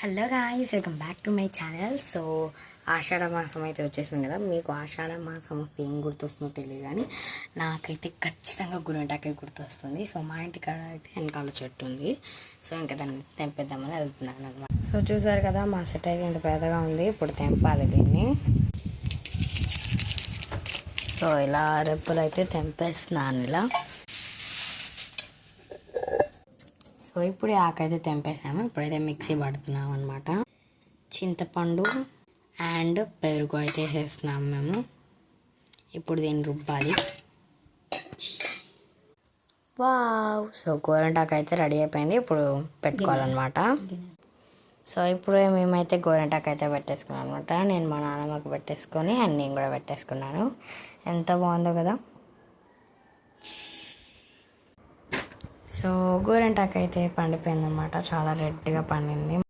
Hello guys, welcome back to my channel. So Ashadha మాసం అయితే వచ్చేసింది కదా. మీకు ఆషాఢ మాసం వస్తే ఏం గుర్తొస్తుందో తెలియదు, కానీ నాకైతే ఖచ్చితంగా గురంటాకే గుర్తొస్తుంది. సో మా ఇంటి కాడ అయితే వెనకాల చెట్టు ఉంది. సో ఇంకా దాన్ని తెంపేద్దామని వెళ్తున్నాను అనమాట. సో చూసారు కదా, మా చెట్టు అయితే ఇంత పెద్దగా ఉంది. ఇప్పుడు తెంపాలి దీన్ని. సో ఇలా రెప్పులు అయితే తెంపేస్తున్నాను ఇలా. సో ఇప్పుడు ఆకైతే తెంపేసాము. ఇప్పుడైతే మిక్సీ పడుతున్నాం అనమాట. చింతపండు అండ్ పెరుగు అయితే వేసేస్తున్నాము మేము. ఇప్పుడు దీన్ని రుబ్బాలి. వావ్! సో గోరింటాకు అయితే రెడీ అయిపోయింది. ఇప్పుడు పెట్టుకోవాలన్నమాట. సో ఇప్పుడు మేమైతే గోరింటాకు అయితే పెట్టేసుకున్నాం అనమాట. నేను మా నాన్నమ్మకి పెట్టేసుకొని అండ్ నేను కూడా పెట్టేసుకున్నాను. ఎంత బాగుందో కదా. సో గోరింటాకు అయితే పండిపోయిందన్నమాట. చాలా రెడ్గా పండింది.